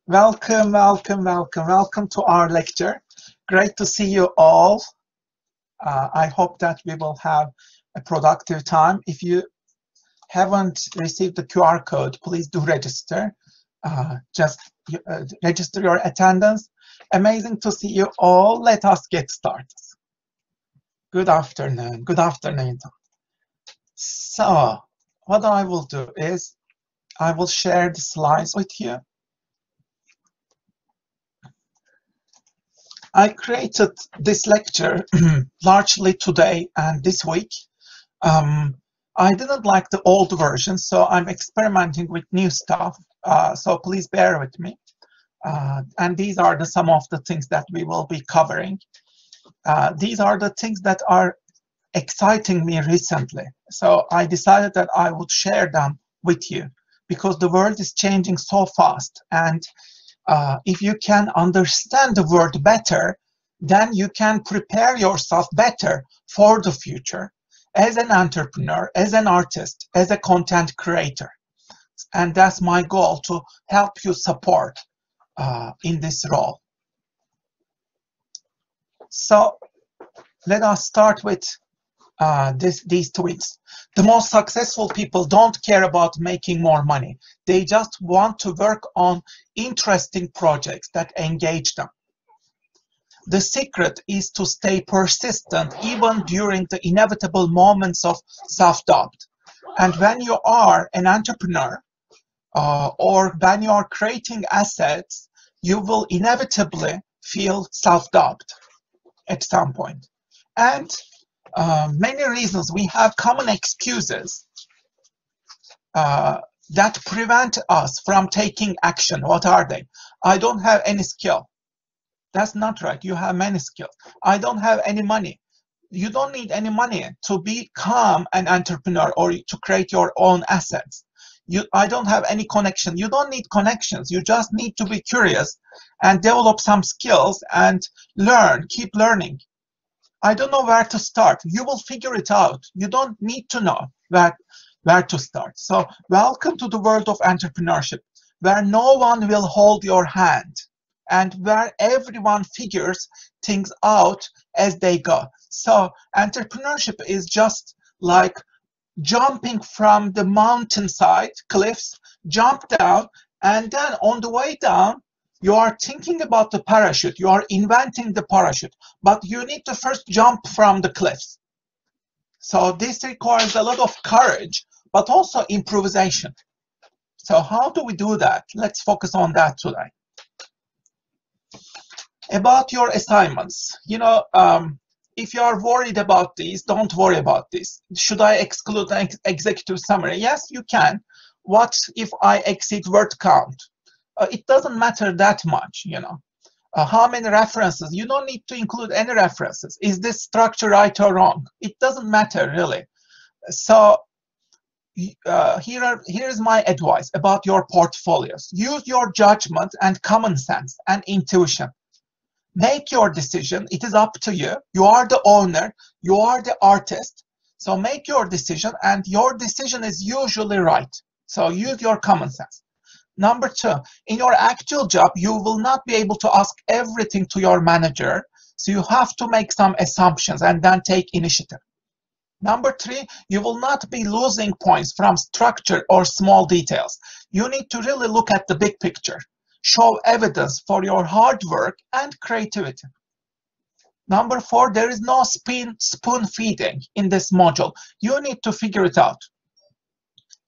Welcome, welcome, welcome, welcome to our lecture. Great to see you all. I hope that we will have a productive time. If you haven't received the QR code, please do register. Just register your attendance. Amazing to see you all. Let us get started. Good afternoon. Good afternoon. So, what I will do is I will share the slides with you. I created this lecture largely today and this week. I didn't like the old version, so I'm experimenting with new stuff. So please bear with me. And these are some of the things that we will be covering. These are the things that are exciting me recently. So I decided that I would share them with you because the world is changing so fast. And if you can understand the world better, then you can prepare yourself better for the future as an entrepreneur, as an artist, as a content creator. And that's my goal, to help you support in this role. So let us start with these tweets. The most successful people don't care about making more money. They just want to work on interesting projects that engage them. The secret is to stay persistent even during the inevitable moments of self-doubt. And when you are an entrepreneur or when you are creating assets, you will inevitably feel self-doubt at some point. And many reasons, we have common excuses that prevent us from taking action. What are they? I don't have any skill. That's not right. You have many skills. I don't have any money. You don't need any money to become an entrepreneur or to create your own assets. I don't have any connection. You don't need connections. You just need to be curious and develop some skills and learn, keep learning. I don't know where to start. You will figure it out. You don't need to know where to start. So welcome to the world of entrepreneurship, where no one will hold your hand and where everyone figures things out as they go. So entrepreneurship is just like jumping from the mountainside, cliffs, jump down, and then on the way down, you are thinking about the parachute. You are inventing the parachute, but you need to first jump from the cliffs. So this requires a lot of courage, but also improvisation. So how do we do that? Let's focus on that today. About your assignments, if you are worried about these, don't worry about this. Should I exclude an executive summary? Yes, you can. What if I exceed word count? It doesn't matter that much, how many references? You don't need to include any references. Is this structure right or wrong? It doesn't matter really. So here's my advice about your portfolios. Use your judgment and common sense and intuition. Make your decision. It is up to you. You are the owner. You are the artist. So make your decision, and your decision is usually right. So use your common sense. Number two, in your actual job, you will not be able to ask everything to your manager. So you have to make some assumptions and then take initiative. Number three, you will not be losing points from structure or small details. You need to really look at the big picture. Show evidence for your hard work and creativity. Number four, there is no spoon feeding in this module. You need to figure it out.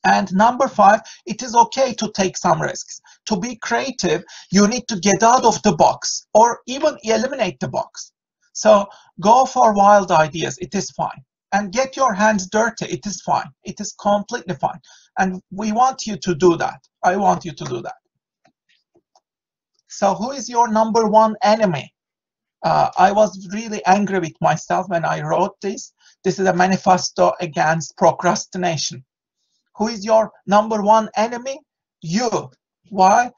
And number five, it is okay to take some risks. To be creative, you need to get out of the box or even eliminate the box. So go for wild ideas. It is fine. And get your hands dirty. It is fine. It is completely fine. And we want you to do that. I want you to do that. So who is your number one enemy? I was really angry with myself when I wrote this. This is a manifesto against procrastination. Who is your number one enemy? You. Why?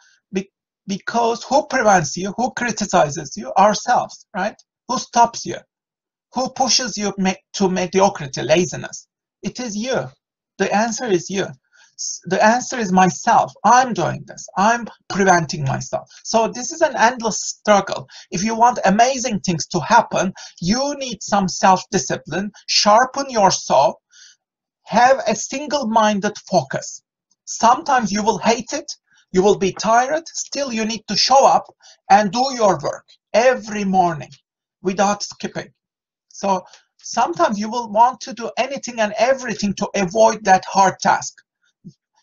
Because who prevents you? Who criticizes you? Ourselves, right? Who stops you? Who pushes you to mediocrity, laziness? It is you. The answer is you. The answer is myself. I'm doing this. I'm preventing myself. So this is an endless struggle. If you want amazing things to happen, you need some self-discipline, sharpen your saw, have a single-minded focus. Sometimes you will hate it, you will be tired, still you need to show up and do your work every morning without skipping. So sometimes you will want to do anything and everything to avoid that hard task.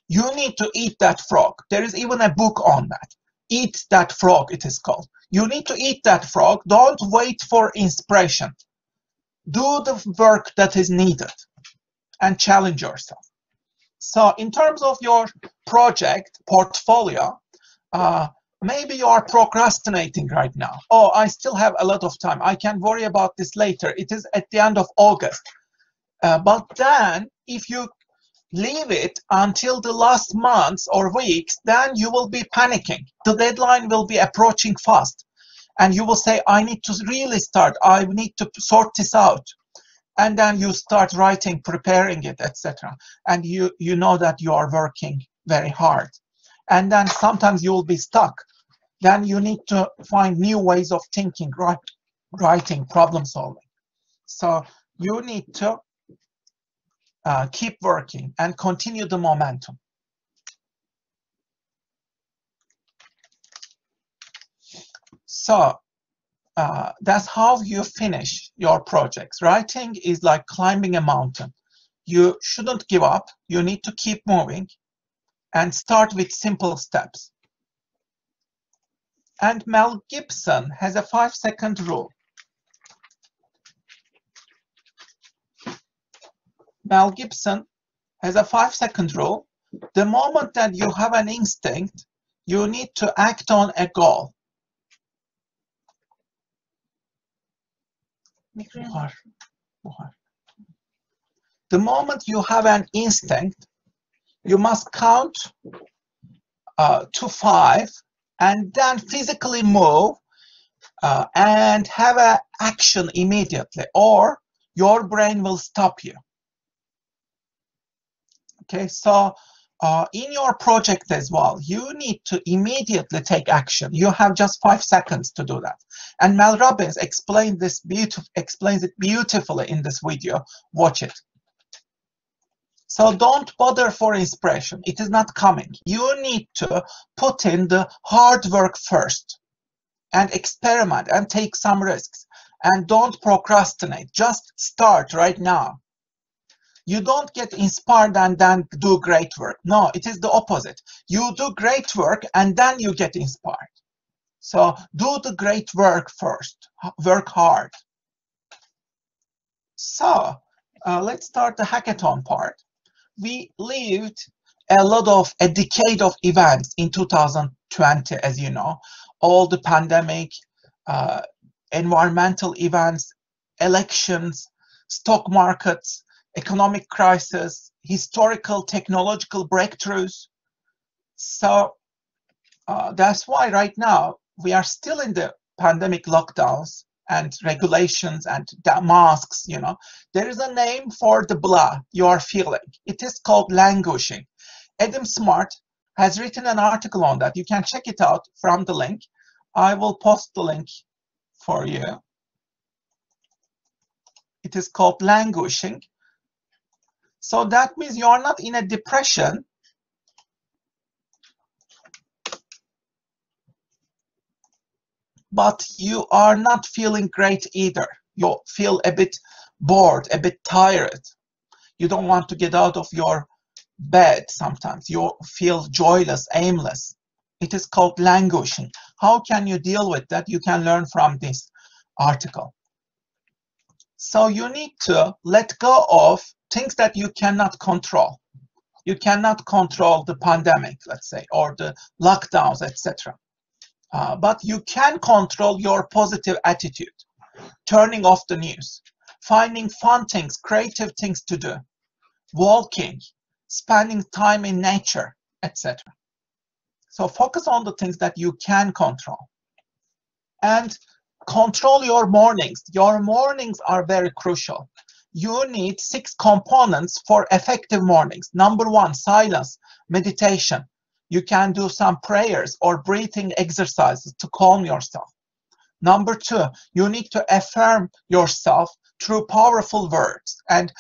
You need to eat that frog. There is even a book on that. Eat that frog, it is called. You need to eat that frog. Don't wait for inspiration. Do the work that is needed and challenge yourself. So in terms of your project portfolio, maybe you are procrastinating right now. Oh, I still have a lot of time. I can worry about this later. It is at the end of August. But then if you leave it until the last months or weeks, then you will be panicking. The deadline will be approaching fast. And you will say, I need to really start. I need to sort this out. And then you start writing, preparing it, etc. And you know that you are working very hard. And then sometimes you will be stuck. Then you need to find new ways of thinking, writing, problem solving. So you need to keep working and continue the momentum. So that's how you finish your projects. Writing is like climbing a mountain. You shouldn't give up. You need to keep moving and start with simple steps. And Mel Gibson has a 5-second rule. Mel Gibson has a 5-second rule. The moment that you have an instinct, you need to act on a goal. The moment you have an instinct, you must count to 5 and then physically move and have an action immediately, or your brain will stop you. Okay, so in your project as well, you need to immediately take action. You have just 5 seconds to do that. And Mel Robbins explains it beautifully in this video. Watch it. So don't bother for inspiration. It is not coming. You need to put in the hard work first and experiment and take some risks. And don't procrastinate. Just start right now. You don't get inspired and then do great work. No, it is the opposite. You do great work and then you get inspired. So do the great work first. Work hard. So let's start the hackathon part. We lived a decade of events in 2020, as you know. All the pandemic, environmental events, elections, stock markets, economic crisis, historical technological breakthroughs. So that's why right now we are still in the pandemic lockdowns and regulations and masks, you know. There is a name for the blah you are feeling. It is called languishing. Adam Smart has written an article on that. You can check it out from the link. I will post the link for you. It is called languishing. So that means you are not in a depression, but you are not feeling great either. You feel a bit bored, a bit tired. You don't want to get out of your bed sometimes. You feel joyless, aimless. It is called languishing. How can you deal with that? You can learn from this article. So you need to let go of things that you cannot control. You cannot control the pandemic, let's say, or the lockdowns, etc. But you can control your positive attitude, turning off the news, finding fun things, creative things to do, walking, spending time in nature, etc. So focus on the things that you can control. And control your mornings. Your mornings are very crucial. you need 6 components for effective mornings. Number 1, silence, meditation. You can do some prayers or breathing exercises to calm yourself. Number 2, you need to affirm yourself through powerful words and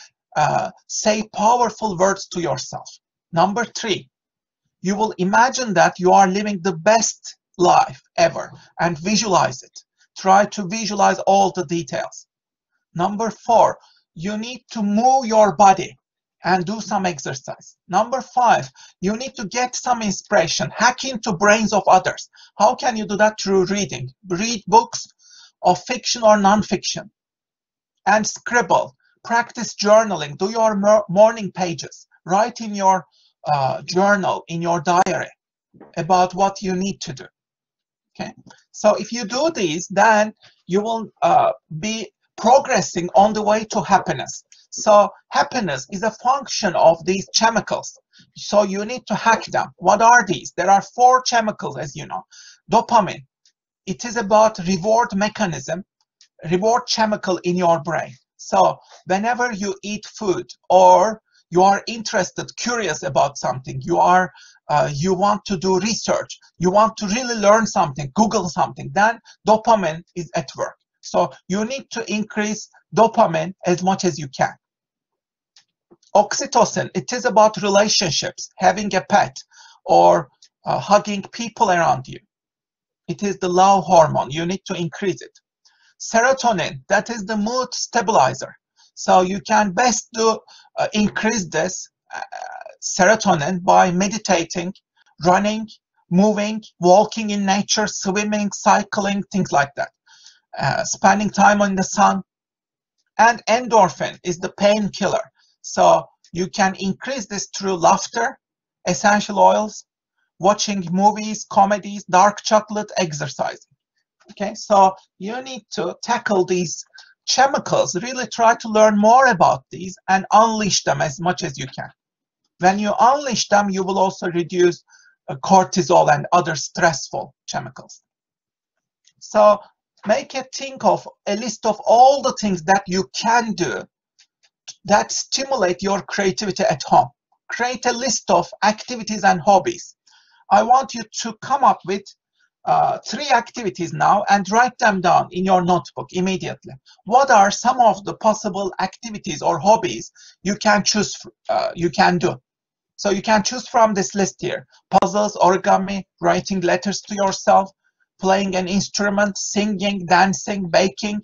say powerful words to yourself. Number 3, you will imagine that you are living the best life ever and visualize it. Try to visualize all the details. Number 4, you need to move your body and do some exercise. Number 5, you need to get some inspiration, hack into brains of others. How can you do that? Through reading. Read books of fiction or non-fiction and scribble. Practice journaling. Do your morning pages. Write in your journal, in your diary, about what you need to do. Okay, so if you do these, then you will be progressing on the way to happiness. So happiness is a function of these chemicals. So you need to hack them. What are these? There are 4 chemicals, as you know. Dopamine. It is about reward mechanism, reward chemical in your brain. So whenever you eat food or you are interested, curious about something, you want to do research, you want to really learn something, Google something, then dopamine is at work. So you need to increase dopamine as much as you can. Oxytocin, it is about relationships, having a pet or hugging people around you. It is the love hormone. You need to increase it. Serotonin, that is the mood stabilizer. So you can best do increase this serotonin by meditating, running, moving, walking in nature, swimming, cycling, things like that. Spending time in the sun. And endorphin is the painkiller. So you can increase this through laughter, essential oils, watching movies, comedies, dark chocolate, exercising. Okay, so you need to tackle these chemicals, really try to learn more about these and unleash them as much as you can. When you unleash them, you will also reduce cortisol and other stressful chemicals. So make a list of all the things that you can do that stimulate your creativity at home. Create a list of activities and hobbies. I want you to come up with 3 activities now and write them down in your notebook immediately. What are some of the possible activities or hobbies you can choose, you can do? So you can choose from this list here. Puzzles, origami, writing letters to yourself, playing an instrument, singing, dancing, baking,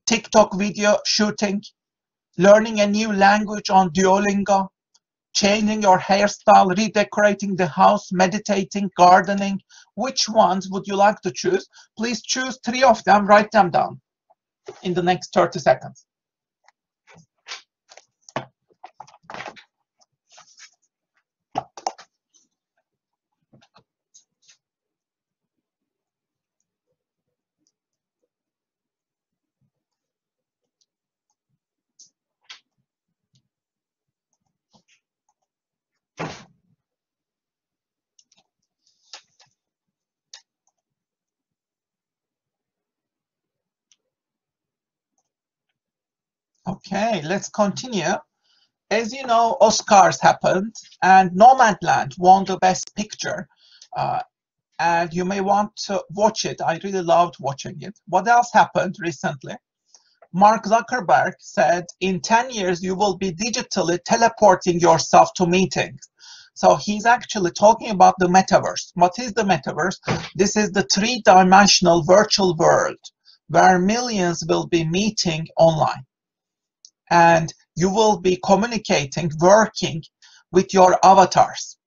TikTok video shooting, learning a new language on Duolingo, changing your hairstyle, redecorating the house, meditating, gardening. Which ones would you like to choose? Please choose 3 of them, write them down in the next 30 seconds. Okay, let's continue. As you know, Oscars happened and Nomadland won the Best Picture. And you may want to watch it. I really loved watching it. What else happened recently? Mark Zuckerberg said in 10 years you will be digitally teleporting yourself to meetings. So he's actually talking about the metaverse. What is the metaverse? This is the 3-dimensional virtual world where millions will be meeting online. And you will be communicating, working with your avatars.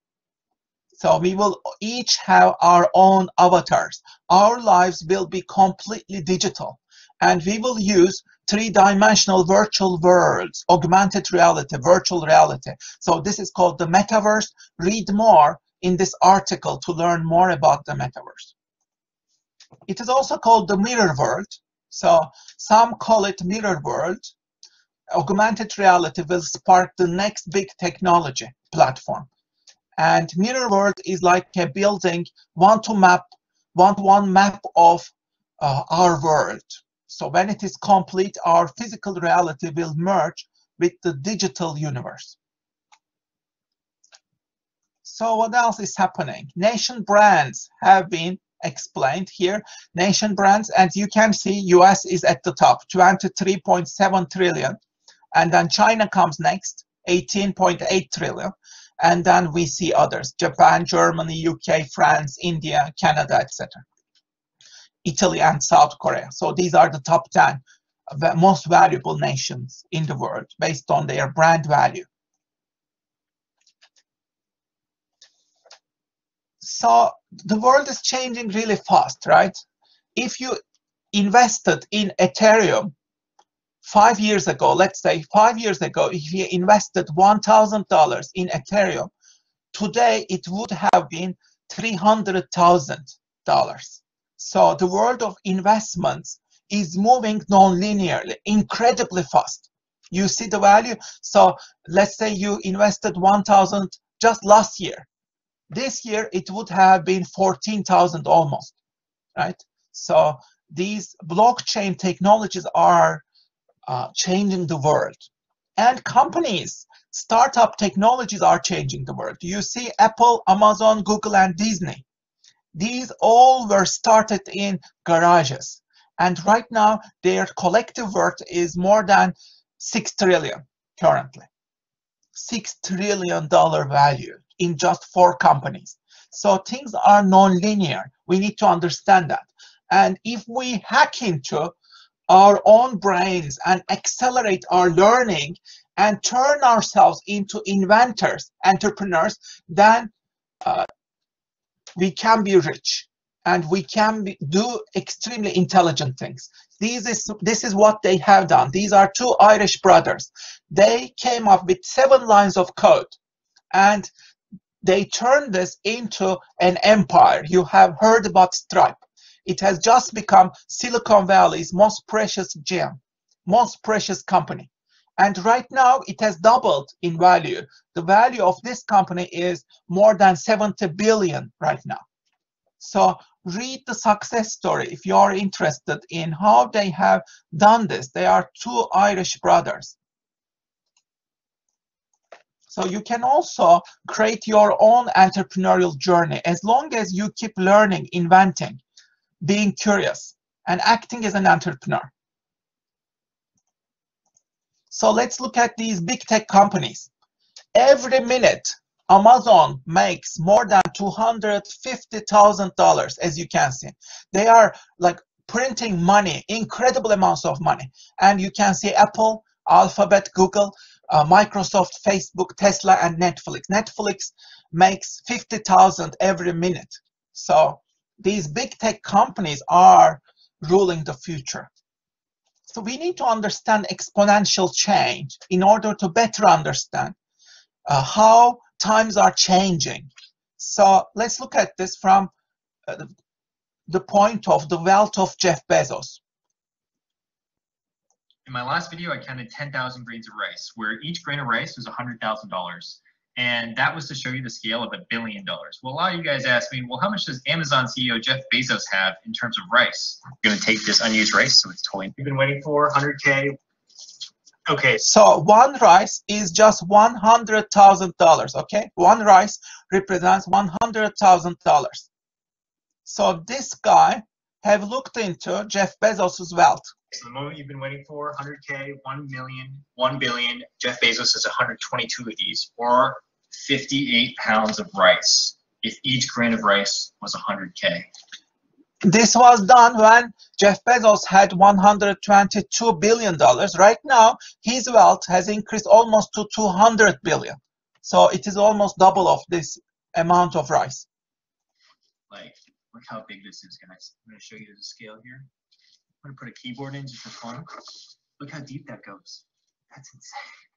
So we will each have our own avatars. Our lives will be completely digital. And we will use 3-dimensional virtual worlds, augmented reality, virtual reality. So this is called the metaverse. Read more in this article to learn more about the metaverse. It is also called the mirror world. So some call it mirror world. Augmented reality will spark the next big technology platform. And mirror world is like a building one-to-one map of our world. So when it is complete, our physical reality will merge with the digital universe. So what else is happening? Nation brands have been explained here. Nation brands, and you can see US is at the top, 23.7 trillion. And then China comes next, 18.8 trillion. And then we see others, Japan, Germany, UK, France, India, Canada, etc. Italy and South Korea. So these are the top 10 most valuable nations in the world based on their brand value. So the world is changing really fast, right? If you invested in Ethereum 5 years ago, let's say 5 years ago, if you invested $1,000 in Ethereum, today it would have been $300,000. So the world of investments is moving non-linearly, incredibly fast. You see the value? So let's say you invested 1,000 just last year. This year it would have been 14,000 almost, right? So these blockchain technologies are changing the world. And companies, startup technologies are changing the world. You see Apple, Amazon, Google, and Disney. These all were started in garages. And right now, their collective worth is more than 6 trillion currently. $6 trillion value in just 4 companies. So things are non-linear. We need to understand that. And if we hack into our own brains and accelerate our learning and turn ourselves into inventors, entrepreneurs, then we can be rich and we can do extremely intelligent things. This is what they have done. These are 2 Irish brothers. They came up with 7 lines of code and they turned this into an empire. You have heard about Stripe. It has just become Silicon Valley's most precious gem, most precious company. And right now it has doubled in value. The value of this company is more than 70 billion right now. So read the success story if you are interested in how they have done this. They are 2 Irish brothers. So you can also create your own entrepreneurial journey as long as you keep learning, inventing, being curious, and acting as an entrepreneur. So let's look at these big tech companies. Every minute, Amazon makes more than $250,000, as you can see. They are like printing money, incredible amounts of money. And you can see Apple, Alphabet, Google, Microsoft, Facebook, Tesla, and Netflix. Netflix makes 50,000 every minute. So these big tech companies are ruling the future. So we need to understand exponential change in order to better understand how times are changing. So let's look at this from the point of the wealth of Jeff Bezos. In my last video, I counted 10,000 grains of rice, where each grain of rice was $100,000. And that was to show you the scale of $1 billion. Well, a lot of you guys asked me, well, how much does Amazon CEO Jeff Bezos have in terms of rice? I'm going to take this unused rice, so it's totally. We've been waiting for 100K. Okay. So one rice is just $100,000, okay? One rice represents $100,000. So this guy have looked into Jeff Bezos' wealth. So the moment you've been waiting for, 100K, 1 million, 1 billion, Jeff Bezos has 122 of these, or 58 pounds of rice, if each grain of rice was 100K. This was done when Jeff Bezos had $122 billion. Right now, his wealth has increased almost to 200 billion. So it is almost double of this amount of rice. Like, look how big this is, guys. I'm going to show you the scale here. I'm going to put a keyboard in just for fun. Look how deep that goes. That's insane.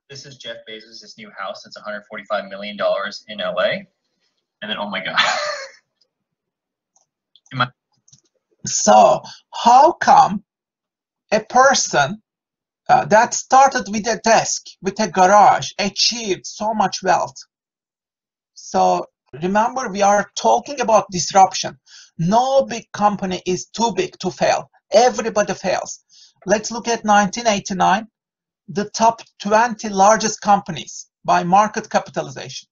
This is Jeff Bezos' new house. It's $145 million in LA. And then, oh my God. So how come a person that started with a desk, with a garage, achieved so much wealth? So remember, we are talking about disruption. No big company is too big to fail. everybody fails. Let's look at 1989, the top 20 largest companies by market capitalization.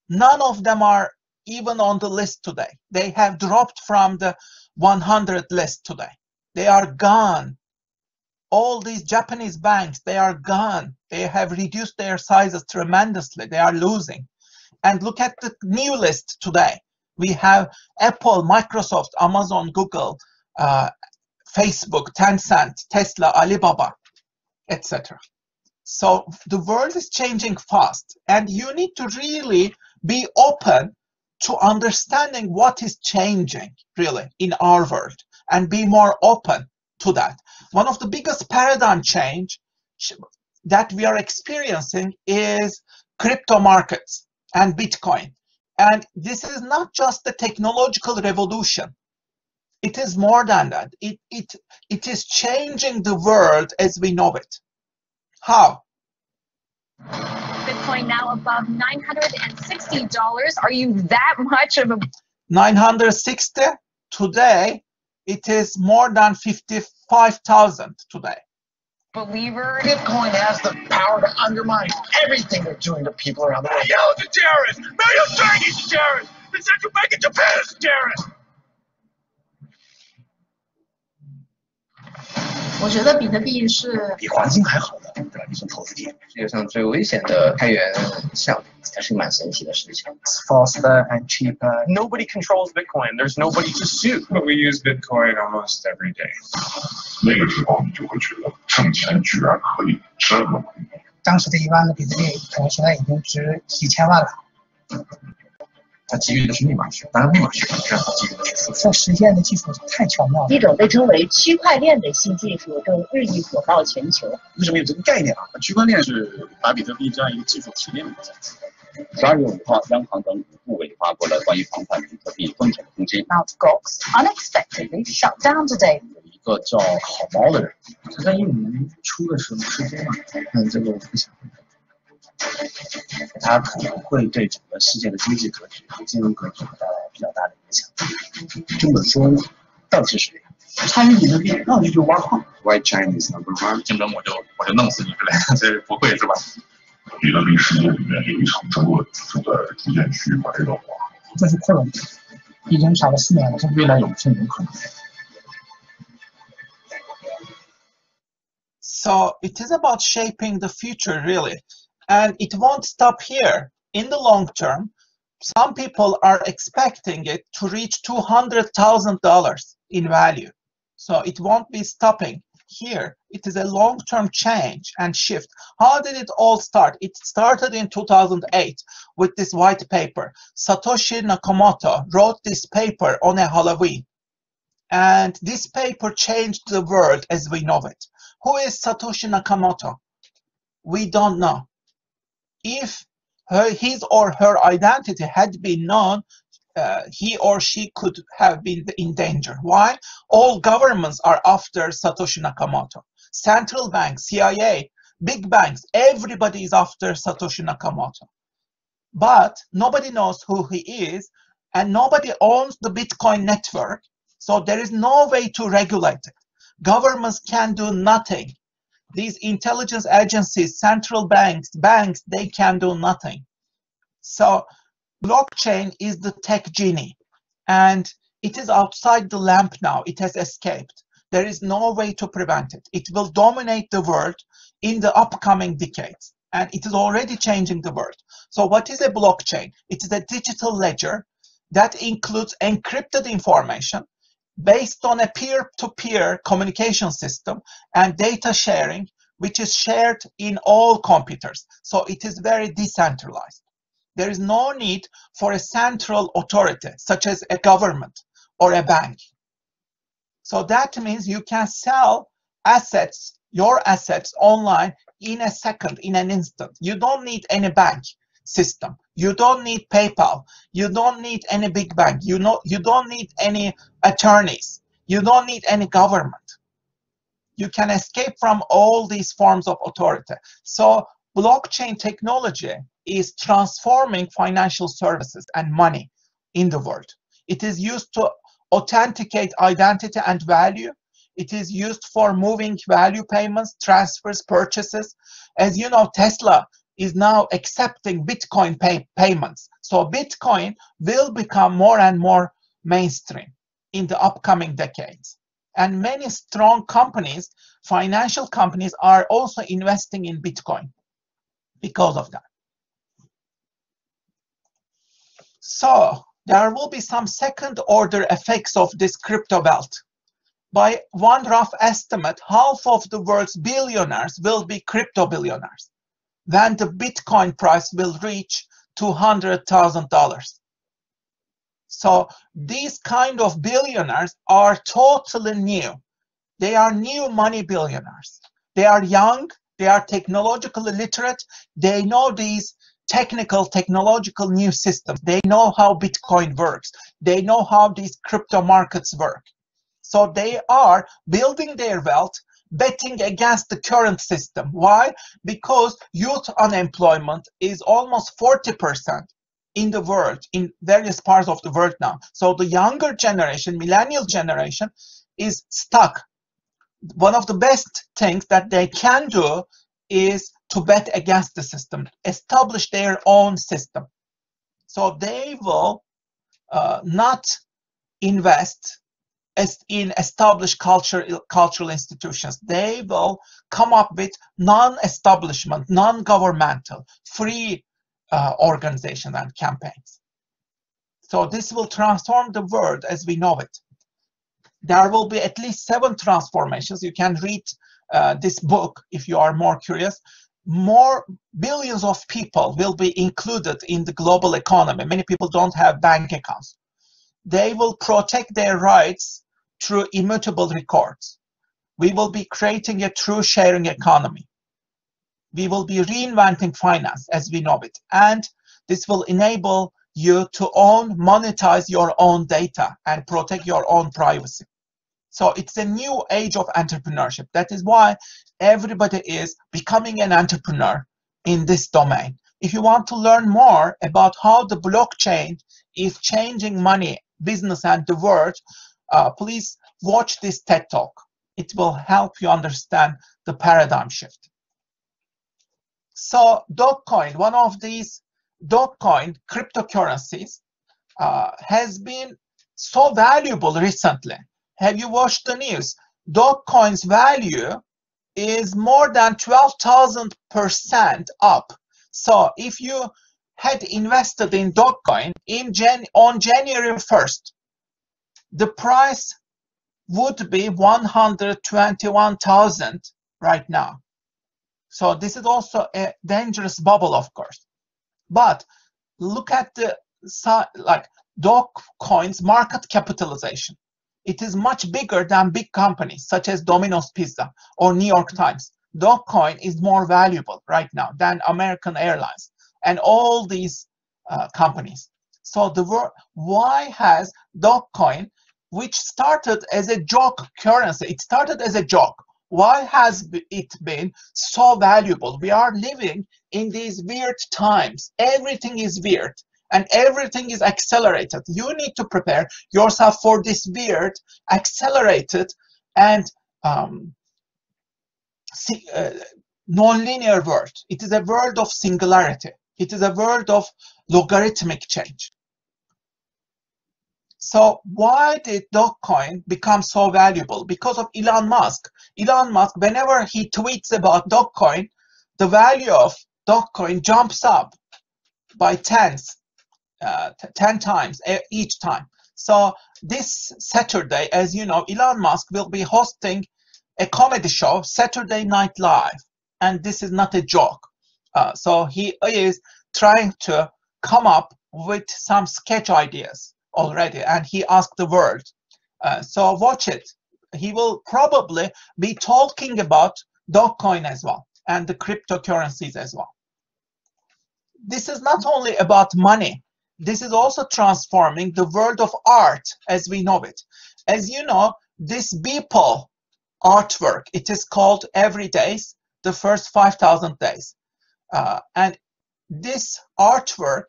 None of them are even on the list today. They have dropped from the 100 list today. They are gone. All these Japanese banks, they are gone. They have reduced their sizes tremendously. They are losing. And look at the new list today. We have Apple, Microsoft, Amazon, Google, Facebook, Tencent, Tesla, Alibaba, etc. So the world is changing fast, and you need to really be open to understanding what is changing really in our world and be more open to that. One of the biggest paradigm change that we are experiencing is crypto markets and Bitcoin. And this is not just the technological revolution. It is more than that. It is changing the world as we know it. How? Bitcoin now above $960. Are you that much of a 960 today? It is more than 55,000 today. believer? Bitcoin has the power to undermine everything they're doing to people around the world. Yellow's a terrorist! Mario Draghi's a terrorist! The central bank of Japan is a terrorist! 我觉得比特币是比黄金还好的，对吧？你从投资点，世界上最危险的开源项目，它是个蛮神奇的事情。 It's faster and cheaper. Nobody controls Bitcoin. There's nobody to sue. But we use Bitcoin almost every day. 那个时候你就会觉得挣钱居然可以这么容易。当时的1万个比特币，可能现在已经值几千万了。它基于的是密码学，当然密码学是基于的是这实现的技术太巧妙了。一种被称为区块链的新技术正日益火爆全球。为什么有这个概念啊？区块链是把比特币这样一个技术提炼的价值。12月5号，央行等5部委发布了关于房产比特币风险的通知。Mt. Gox unexpectedly shut down today. 有一个叫好猫的人，他在2015年初的时候失踪了，但这个我不想。它可能会对整个世界的经济格局和金融格局带来比较大的影响。这本书到底是谁？参与比特币到底就是挖矿。Why Chinese number one？ 竞争我就弄死你之类的，这不会是吧？比特币世界里面有一场争论正在逐渐趋于白热化。这是扩容，已经炒了4年了，这未来有可能。So it is about shaping the future, really. And it won't stop here. In the long term, some people are expecting it to reach $200,000 in value. So it won't be stopping here. It is a long-term change and shift. How did it all start? It started in 2008 with this white paper. Satoshi Nakamoto wrote this paper on a Halloween. And this paper changed the world as we know it. Who is Satoshi Nakamoto? We don't know. If his or her identity had been known, he or she could have been in danger. Why? All governments are after Satoshi Nakamoto. Central banks, CIA, big banks, everybody is after Satoshi Nakamoto. But nobody knows who he is, and nobody owns the Bitcoin network, so there is no way to regulate it. Governments can do nothing. These intelligence agencies, central banks, they can do nothing. So blockchain is the tech genie, and it is outside the lamp now. It has escaped. There is no way to prevent it. It will dominate the world in the upcoming decades, and it is already changing the world. So what is a blockchain? It is a digital ledger that includes encrypted information based on a peer-to-peer communication system and data sharing, which is shared in all computers. So it is very decentralized. There is no need for a central authority, such as a government or a bank. So that means you can sell assets, your assets online in a second, in an instant. You don't need any bank system. You don't need PayPal. You don't need any big bank. You don't need any attorneys. You don't need any government. You can escape from all these forms of authority. So blockchain technology is transforming financial services and money in the world. It is used to authenticate identity and value. It is used for moving value payments, transfers, purchases. As you know, Tesla is now accepting Bitcoin payments. So Bitcoin will become more and more mainstream in the upcoming decades. And many strong companies, financial companies, are also investing in Bitcoin because of that. So there will be some second order effects of this crypto wealth. By one rough estimate, half of the world's billionaires will be crypto billionaires when the Bitcoin price will reach $200,000. So these kind of billionaires are totally new. They are new money billionaires. They are young, they are technologically literate, they know these technological new systems. They know how Bitcoin works. They know how these crypto markets work. So they are building their wealth, betting against the current system. Why? Because youth unemployment is almost 40% in the world, in various parts of the world now. So the younger generation, millennial generation, is stuck. One of the best things that they can do is to bet against the system, establish their own system. So they will not invest in established cultural institutions. They will come up with non-establishment, non-governmental, free organizations and campaigns. So this will transform the world as we know it. There will be at least 7 transformations. You can read this book if you are more curious. More billions of people will be included in the global economy. Many people don't have bank accounts. They will protect their rights through immutable records. We will be creating a true sharing economy. We will be reinventing finance as we know it. And this will enable you to monetize your own data and protect your own privacy. So it's a new age of entrepreneurship. That is why everybody is becoming an entrepreneur in this domain. If you want to learn more about how the blockchain is changing money, business, and the world, please watch this TED Talk. It will help you understand the paradigm shift. So Dogecoin, one of these Dogecoin cryptocurrencies, has been so valuable recently. Have you watched the news? Dogecoin's value is more than 12,000% up. So if you had invested in Dogecoin on January 1st, the price would be 121,000 right now. So this is also a dangerous bubble, of course. But look at the Dogecoin's market capitalization. It is much bigger than big companies such as Domino's Pizza or New York Times. Dogecoin is more valuable right now than American Airlines and all these companies. So why has Dogecoin, which started as a joke currency, it started as a joke. Why has it been so valuable? We are living in these weird times. Everything is weird and everything is accelerated. You need to prepare yourself for this weird, accelerated, and non-linear world. It is a world of singularity. It is a world of logarithmic change. So why did Dogecoin become so valuable? Because of Elon Musk. Elon Musk, whenever he tweets about Dogecoin, the value of Dogecoin jumps up by 10 times each time. So this Saturday, as you know, Elon Musk will be hosting a comedy show, Saturday Night Live. And this is not a joke. So he is trying to come up with some sketch ideas already, and he asked the world. So watch it. He will probably be talking about Dogecoin as well and the cryptocurrencies as well. This is not only about money. This is also transforming the world of art as we know it. As you know, this Beeple artwork, it is called Every Days, the first 5,000 days. And this artwork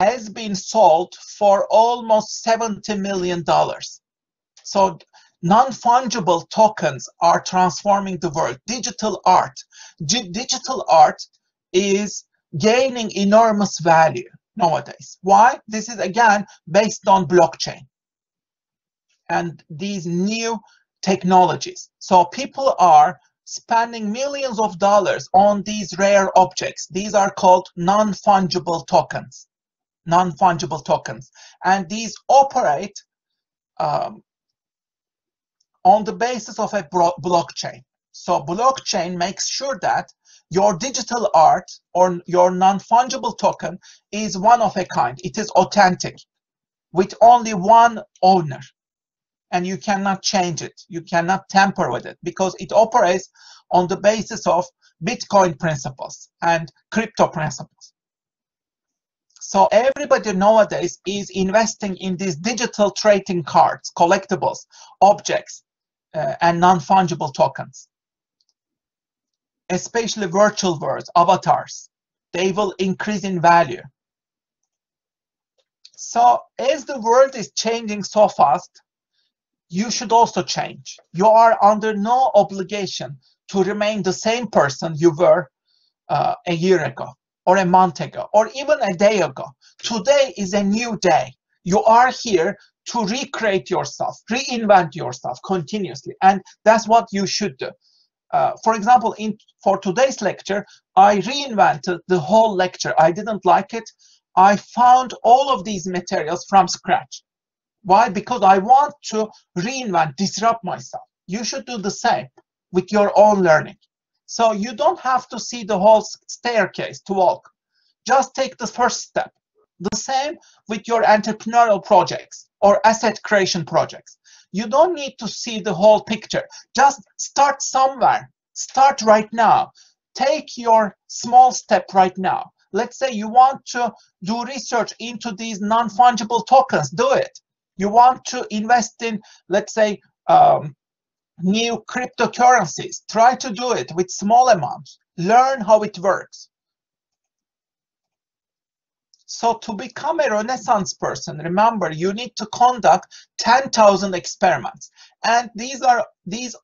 has been sold for almost $70 million. So Non-fungible tokens are transforming the world. Digital art. Digital art is gaining enormous value nowadays. Why? This is again based on blockchain and these new technologies. So people are spending millions of dollars on these rare objects. These are called non-fungible tokens. Non-fungible tokens. And these operate on the basis of a blockchain. So blockchain makes sure that your digital art or your non-fungible token is one of a kind. It is authentic with only one owner. And you cannot change it. You cannot tamper with it because it operates on the basis of Bitcoin principles and crypto principles. So everybody nowadays is investing in these digital trading cards, collectibles, objects, and non-fungible tokens, especially virtual worlds, avatars. They will increase in value. So as the world is changing so fast, you should also change. You are under no obligation to remain the same person you were a year ago, or a month ago, or even a day ago. Today is a new day. You are here to recreate yourself, reinvent yourself continuously, and that's what you should do. For example, for today's lecture, I reinvented the whole lecture. I didn't like it. I found all of these materials from scratch. Why? Because I want to reinvent, disrupt myself. You should do the same with your own learning. So you don't have to see the whole staircase to walk. Just take the first step. The same with your entrepreneurial projects or asset creation projects. You don't need to see the whole picture. Just start somewhere. Start right now. Take your small step right now. Let's say you want to do research into these non-fungible tokens. Do it. You want to invest in, let's say, new cryptocurrencies. Try to do it with small amounts. Learn how it works. So to become a Renaissance person, remember, you need to conduct 10,000 experiments. And these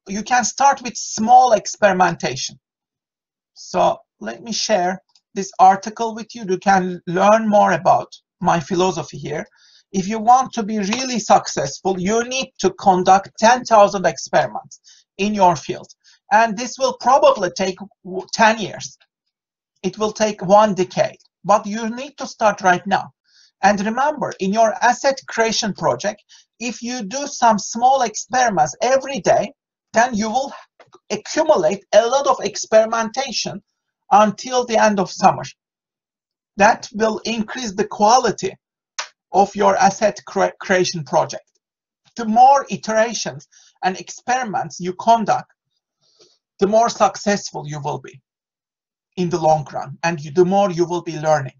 you can start with small experimentation. So let me share this article with you. You can learn more about my philosophy here. If you want to be really successful, you need to conduct 10,000 experiments in your field. And this will probably take 10 years. It will take 1 decade. But you need to start right now. And remember, in your asset creation project, if you do some small experiments every day, then you will accumulate a lot of experimentation until the end of summer. That will increase the quality of your asset creation project. The more iterations and experiments you conduct, the more successful you will be in the long run, and the more you will be learning.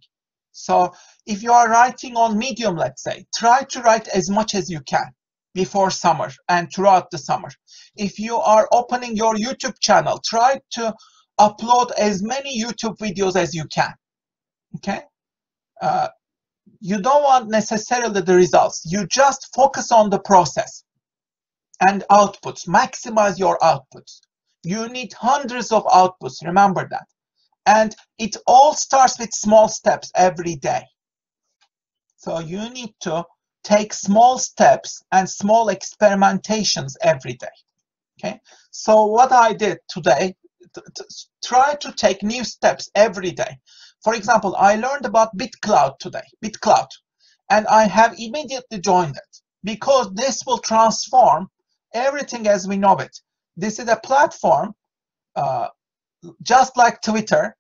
So if you are writing on Medium, let's say, try to write as much as you can before summer and throughout the summer. If you are opening your YouTube channel, try to upload as many YouTube videos as you can. Okay? You don't want necessarily the results. You just focus on the process and outputs. Maximize your outputs. You need hundreds of outputs. Remember that. And it all starts with small steps every day. So you need to take small steps and small experimentations every day. Okay. So what I did today, try to take new steps every day. For example, I learned about Bitclout today, Bitclout, and I have immediately joined it because this will transform everything as we know it. This is a platform just like Twitter,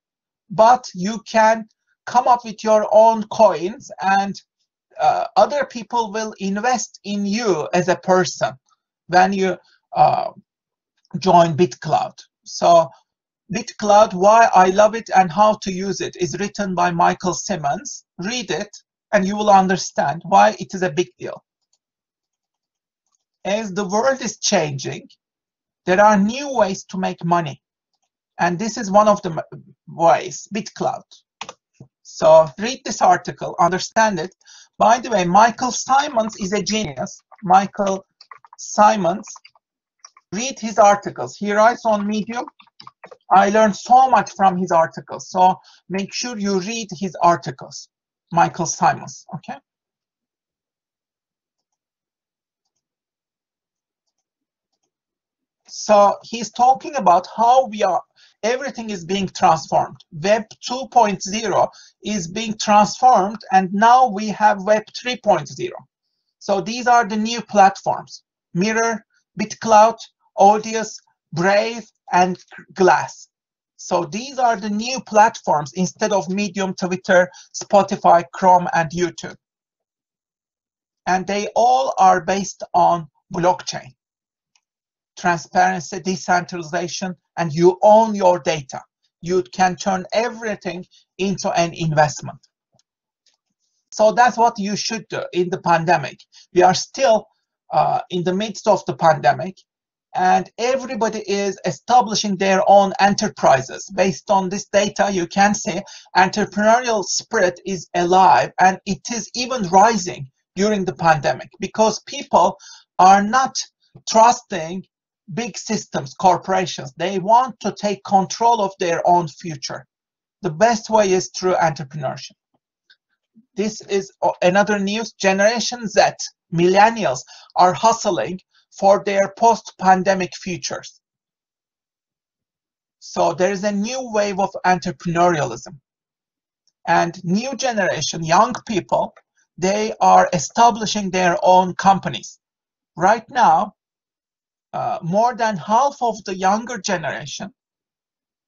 but you can come up with your own coins, and other people will invest in you as a person when you join Bitclout. So Bitclout, why I love it and how to use it, is written by Michael Simmons. Read it and you will understand why it is a big deal. As the world is changing, there are new ways to make money. And this is one of the ways, Bitclout. So read this article, understand it. By the way, Michael Simons is a genius. Michael Simons read his articles. He writes on Medium. I learned so much from his articles. So make sure you read his articles. Michael Simons, okay? So he's talking about how everything is being transformed. Web 2.0 is being transformed, and now we have Web 3.0. So these are the new platforms: Mirror, Bitclout, Audius, Brave, and Glass. So these are the new platforms instead of Medium, Twitter, Spotify, Chrome, and YouTube. And they all are based on blockchain. Transparency, decentralization, and you own your data. You can turn everything into an investment. So that's what you should do in the pandemic. We are still in the midst of the pandemic, and everybody is establishing their own enterprises. Based on this data, you can see entrepreneurial spirit is alive, and it is even rising during the pandemic because people are not trusting big systems, corporations. They want to take control of their own future. The best way is through entrepreneurship. This is another news. Generation Z, millennials, are hustling for their post-pandemic futures. So there is a new wave of entrepreneurialism. And new generation, young people, they are establishing their own companies. Right now, more than half of the younger generation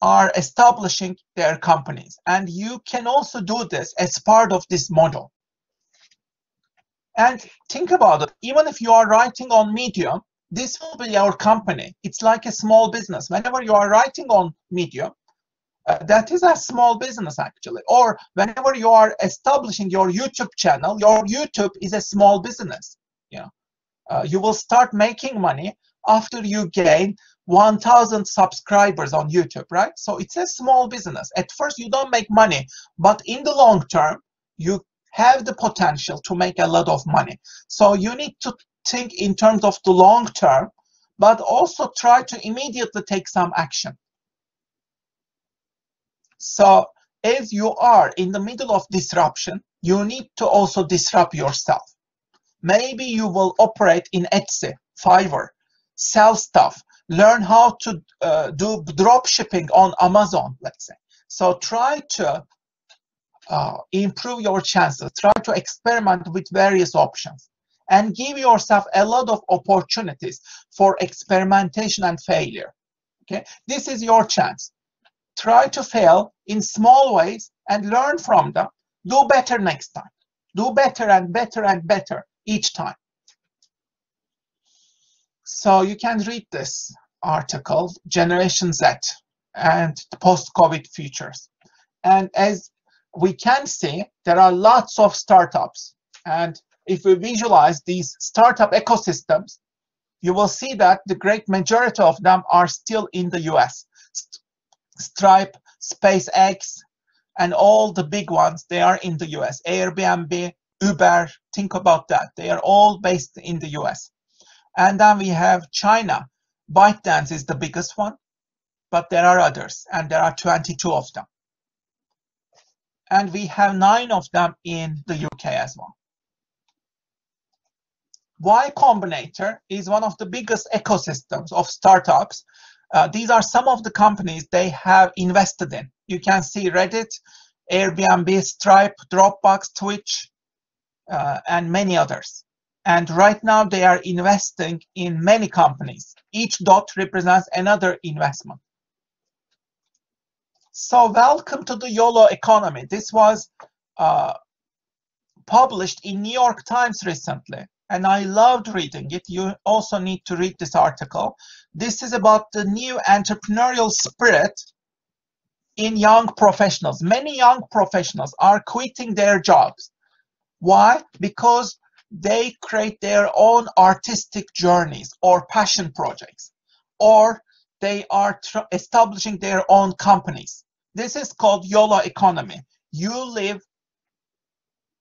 are establishing their companies. And you can also do this as part of this model. And think about it, even if you are writing on Medium, this will be your company. It's like a small business. Whenever you are writing on Medium, that is a small business actually. Or whenever you are establishing your YouTube channel, your YouTube is a small business. You will start making money after you gain 1,000 subscribers on YouTube, right? So it's a small business. At first, you don't make money, but in the long term, you have the potential to make a lot of money. So you need to think in terms of the long term, but also try to immediately take some action. So as you are in the middle of disruption, you need to also disrupt yourself. Maybe you will operate in Etsy, Fiverr, sell stuff, learn how to do drop shipping on Amazon, let's say. So try to improve your chances, try to experiment with various options, and give yourself a lot of opportunities for experimentation and failure. Okay, this is your chance. Try to fail in small ways and learn from them. Do better next time. Do better and better and better each time. So you can read this article, Generation Z and the post-COVID futures. And as we can see, there are lots of startups. And if we visualize these startup ecosystems, you will see that the great majority of them are still in the US. Stripe, SpaceX, and all the big ones, they are in the US. Airbnb, Uber, think about that. They are all based in the US. And then we have China. ByteDance is the biggest one, but there are others, and there are 22 of them. And we have 9 of them in the UK as well. Y Combinator is one of the biggest ecosystems of startups. These are some of the companies they have invested in. You can see Reddit, Airbnb, Stripe, Dropbox, Twitch, and many others. And right now they are investing in many companies. Each dot represents another investment. So welcome to the YOLO Economy. This was published in New York Times recently, and I loved reading it. You also need to read this article. This is about the new entrepreneurial spirit in young professionals. Many young professionals are quitting their jobs. Why? Because they create their own artistic journeys or passion projects, or they are establishing their own companies. This is called YOLO economy. You live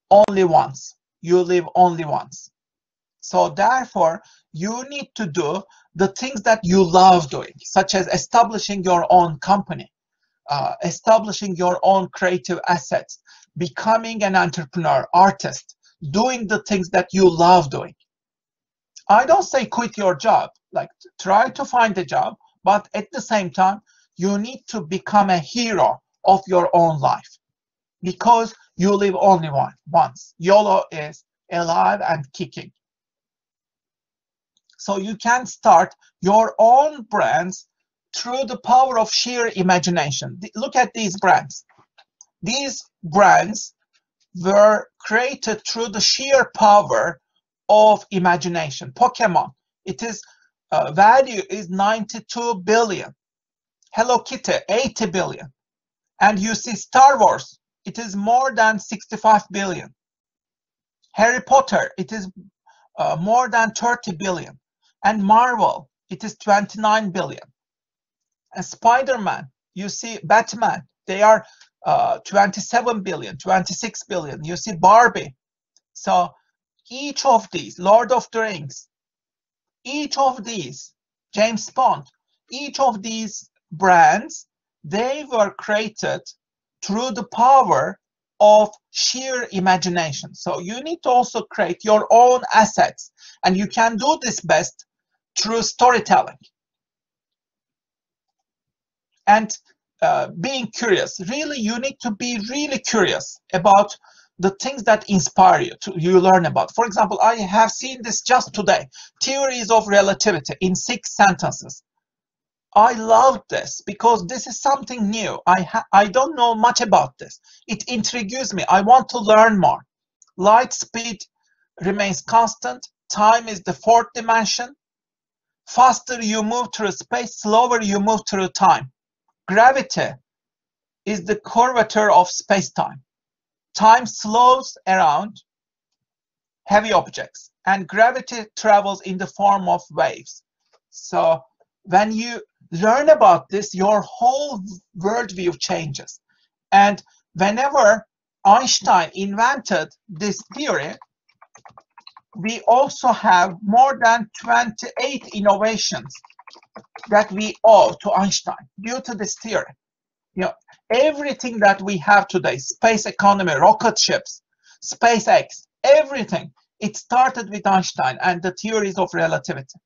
only once. You live only once. So therefore, you need to do the things that you love doing, such as establishing your own company, establishing your own creative assets, becoming an entrepreneur, artist, doing the things that you love doing. I don't say quit your job, like try to find a job, but at the same time, you need to become a hero of your own life because you live only once. YOLO is alive and kicking. So you can start your own brands through the power of sheer imagination. Look at these brands. These brands were created through the sheer power of imagination. Pokemon, it is value is 92 billion. Hello Kitty, 80 billion. And you see Star Wars, it is more than 65 billion. Harry Potter, it is more than 30 billion. And Marvel, it is 29 billion. And Spiderman, you see Batman, they are 27 billion, 26 billion. You see Barbie. So each of these, Lord of the Rings, each of these, James Bond, each of these brands, they were created through the power of sheer imagination. So you need to also create your own assets, and you can do this best through storytelling and being curious. Really, you need to be really curious about the things that inspire you, you learn about. For example, I have seen this just today, theories of relativity in 6 sentences. I love this because this is something new. I don't know much about this. It intrigues me. I want to learn more. Light speed remains constant. Time is the 4th dimension. Faster you move through space, slower you move through time. Gravity is the curvature of space-time. Time slows around heavy objects, and gravity travels in the form of waves. So when you learn about this, your whole worldview changes. And whenever Einstein invented this theory, we also have more than 28 innovations that we owe to Einstein due to this theory. You know, everything that we have today, space economy, rocket ships, SpaceX, everything, it started with Einstein and the theories of relativity.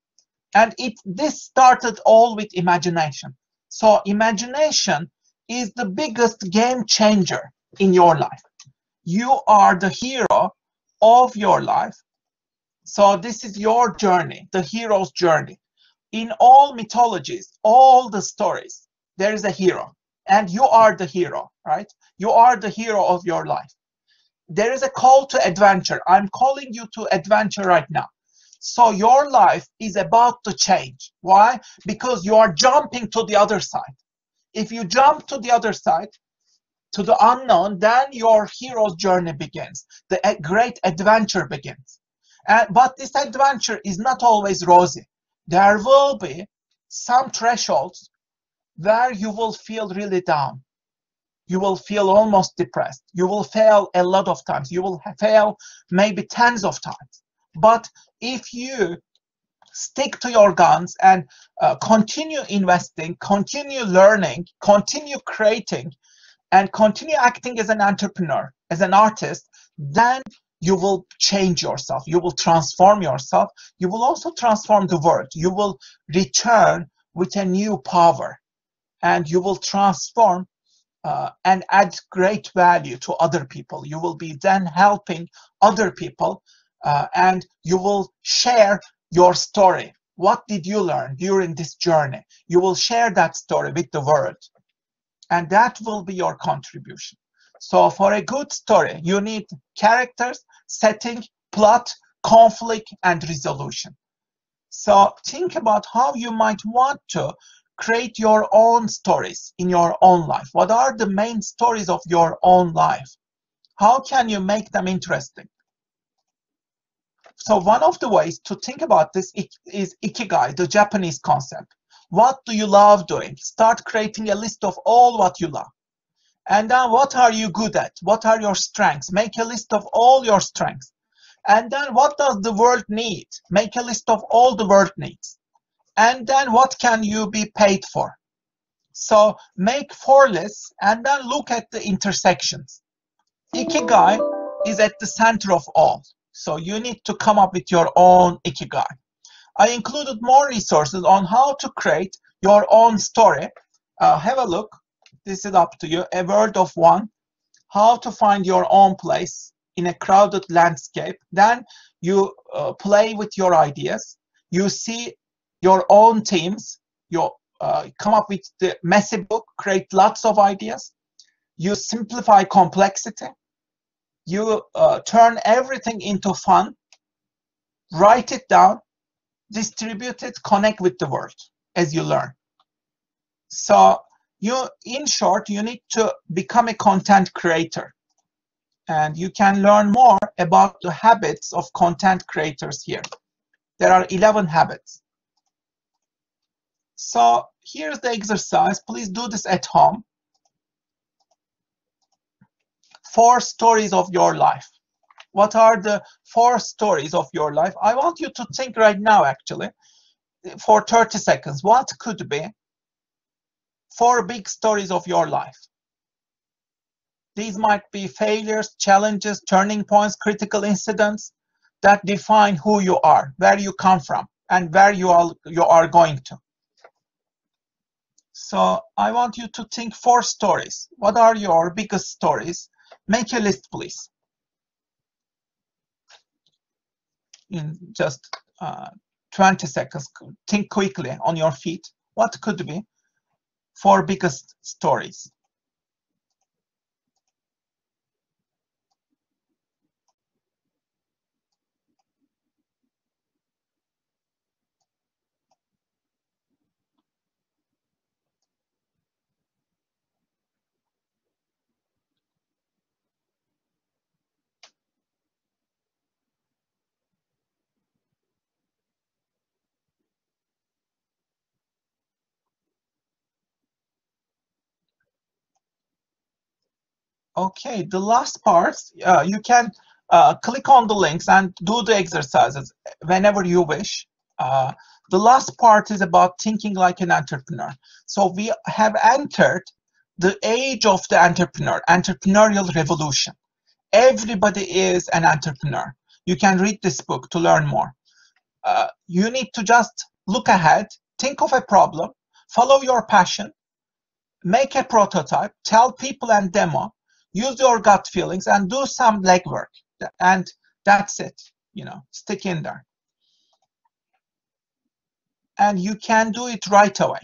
And this started all with imagination. So imagination is the biggest game changer in your life. You are the hero of your life. So this is your journey, the hero's journey. In all mythologies, all the stories, there is a hero. And you are the hero, right? You are the hero of your life. There is a call to adventure. I'm calling you to adventure right now. So your life is about to change. Why? Because you are jumping to the other side. If you jump to the other side, to the unknown, then your hero's journey begins. The great adventure begins. But this adventure is not always rosy. There will be some thresholds where you will feel really down. You will feel almost depressed. You will fail a lot of times. You will fail maybe tens of times. But if you stick to your guns and continue investing, continue learning, continue creating, and continue acting as an entrepreneur, as an artist, then you will change yourself. You will transform yourself. You will also transform the world. You will return with a new power, and you will transform and add great value to other people. You will be then helping other people, and you will share your story. What did you learn during this journey? You will share that story with the world, and that will be your contribution. So for a good story, you need characters, setting, plot, conflict, and resolution. So think about how you might want to create your own stories in your own life. What are the main stories of your own life? How can you make them interesting? So one of the ways to think about this is Ikigai, the Japanese concept. What do you love doing? Start creating a list of all what you love. And then what are you good at? What are your strengths? Make a list of all your strengths. And then what does the world need? Make a list of all the world needs. And then what can you be paid for? So make 4 lists and then look at the intersections. Ikigai is at the center of all. So you need to come up with your own Ikigai. I included more resources on how to create your own story. Have a look. This is up to you. A word of one. How to find your own place in a crowded landscape. Then you play with your ideas. You see your own teams. You come up with the messy book, create lots of ideas. You simplify complexity. You turn everything into fun. Write it down, distribute it, connect with the world as you learn. So in short, you need to become a content creator. And you can learn more about the habits of content creators here. There are 11 habits. So here's the exercise. Please do this at home. 4 stories of your life. What are the 4 stories of your life? I want you to think right now, actually, for 30 seconds. What could be 4 big stories of your life? These might be failures, challenges, turning points, critical incidents that define who you are, where you come from, and where you are going to. So I want you to think 4 stories. What are your biggest stories? Make a list, please. In just 20 seconds, think quickly on your feet. What could be 4 biggest stories? Okay, the last part, you can click on the links and do the exercises whenever you wish. The last part is about thinking like an entrepreneur. So we have entered the age of the entrepreneur, entrepreneurial revolution. Everybody is an entrepreneur. You can read this book to learn more. You need to just look ahead, think of a problem, follow your passion, make a prototype, tell people and demo, use your gut feelings and do some legwork. And that's it, stick in there. And you can do it right away.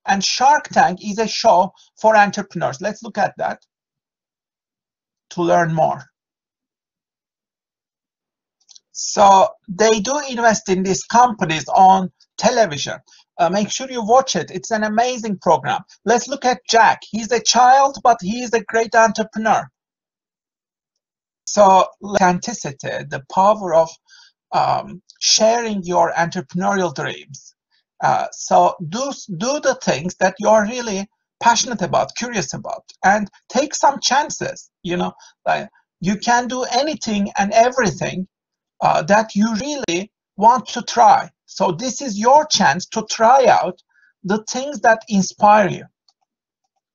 And Shark Tank is a show for entrepreneurs. Let's look at that to learn more. So they do invest in these companies on television. Make sure you watch it. It's an amazing program. Let's look at Jack. He's a child, but he is a great entrepreneur. So authenticity, the power of sharing your entrepreneurial dreams. So do the things that you're really passionate about, curious about, and take some chances. You can do anything and everything that you really want to try. So this is your chance to try out the things that inspire you.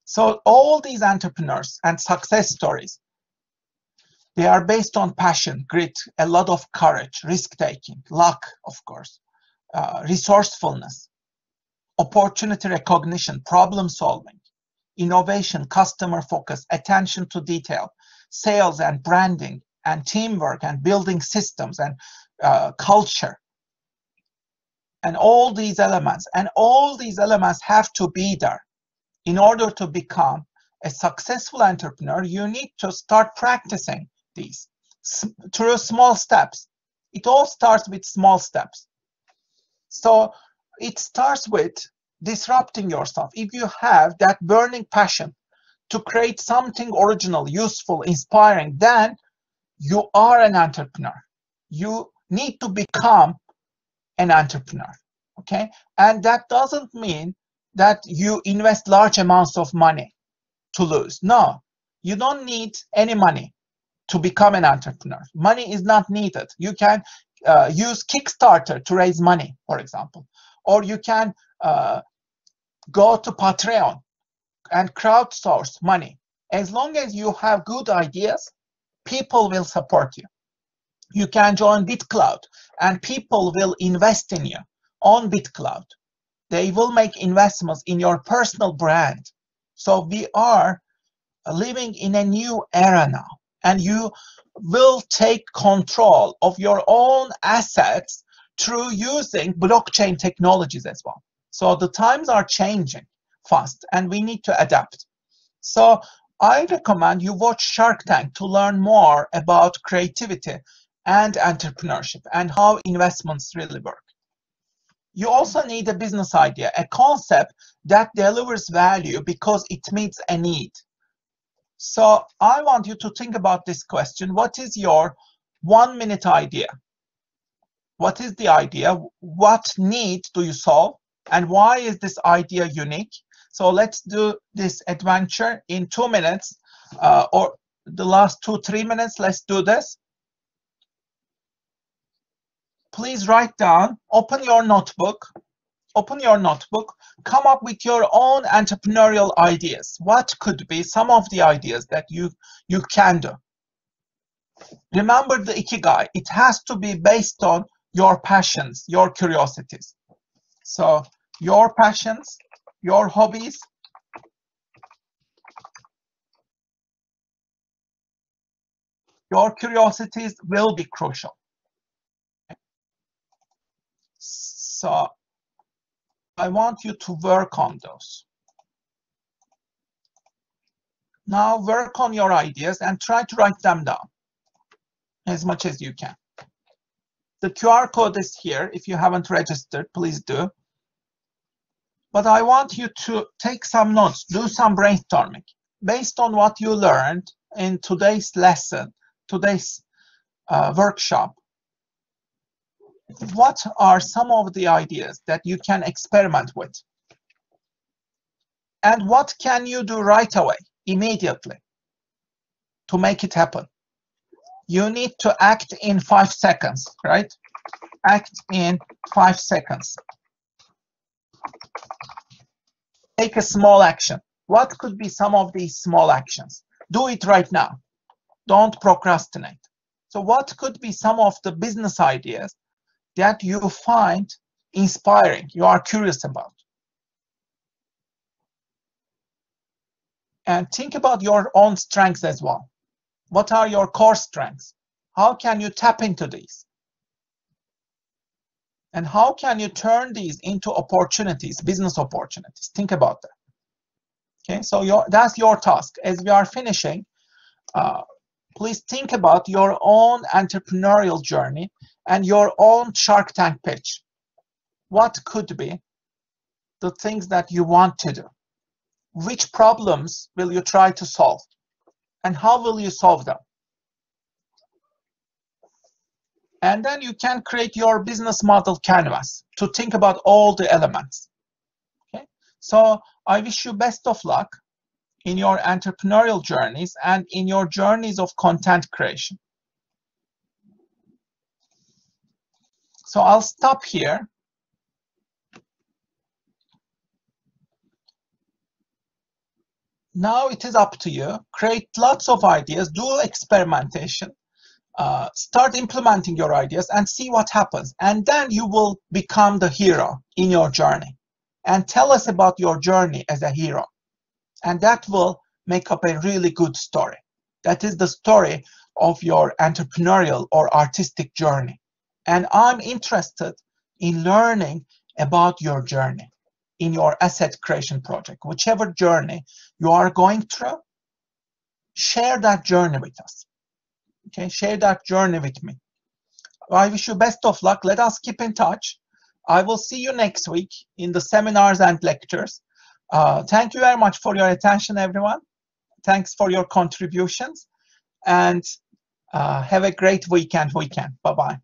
So all these entrepreneurs and success stories, they are based on passion, grit, a lot of courage, risk-taking, luck, of course, resourcefulness, opportunity recognition, problem solving, innovation, customer focus, attention to detail, sales and branding, and teamwork, and building systems and culture. And all these elements have to be there. In order to become a successful entrepreneur, you need to start practicing these through small steps. It all starts with small steps. So it starts with disrupting yourself. If you have that burning passion to create something original, useful, inspiring, then you are an entrepreneur. You need to become an entrepreneur, okay? And that doesn't mean that you invest large amounts of money to lose. No, you don't need any money. to become an entrepreneur. Money is not needed. You can use Kickstarter to raise money, for example, or you can go to Patreon and crowdsource money. As long as you have good ideas, people will support you. You can join Bitclout and people will invest in you on Bitclout. They will make investments in your personal brand. So we are living in a new era now, and you will take control of your own assets through using blockchain technologies as well. So the times are changing fast and we need to adapt. So I recommend you watch Shark Tank to learn more about creativity and entrepreneurship and how investments really work. You also need a business idea, a concept that delivers value because it meets a need. So I want you to think about this question. What is your 1-minute idea? What is the idea? What need do you solve? And why is this idea unique? So let's do this adventure in 2 minutes, or the last 2-3 minutes. Let's do this. Please write down, open your notebook, come up with your own entrepreneurial ideas. What could be some of the ideas that you can do? Remember the Ikigai. It has to be based on your passions, your curiosities. So your passions, your hobbies, your curiosities will be crucial. So I want you to work on those. Now work on your ideas and try to write them down as much as you can. The QR code is here. If you haven't registered, please do. But I want you to take some notes, do some brainstorming based on what you learned in today's lesson, today's workshop. What are some of the ideas that you can experiment with? And what can you do right away, immediately, to make it happen? You need to act in 5 seconds, right? Act in 5 seconds. Take a small action. What could be some of these small actions? Do it right now. Don't procrastinate. So what could be some of the business ideas that you find inspiring, you are curious about? And think about your own strengths as well. What are your core strengths? How can you tap into these? And how can you turn these into opportunities, business opportunities? Think about that. Okay, so that's your task. As we are finishing, please think about your own entrepreneurial journey and your own Shark Tank pitch. What could be the things that you want to do? Which problems will you try to solve? And how will you solve them? And then you can create your business model canvas to think about all the elements. Okay? So I wish you best of luck in your entrepreneurial journeys and in your journeys of content creation. So I'll stop here. Now it is up to you. Create lots of ideas, do experimentation, start implementing your ideas and see what happens. And then you will become the hero in your journey. And tell us about your journey as a hero. And that will make up a really good story. That is the story of your entrepreneurial or artistic journey. And I'm interested in learning about your journey in your asset creation project. Whichever journey you are going through, share that journey with us. Okay, share that journey with me. I wish you best of luck. Let us keep in touch. I will see you next week in the seminars and lectures. Thank you very much for your attention, everyone. Thanks for your contributions. And have a great weekend. Bye-bye.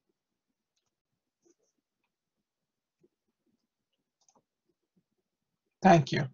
Thank you.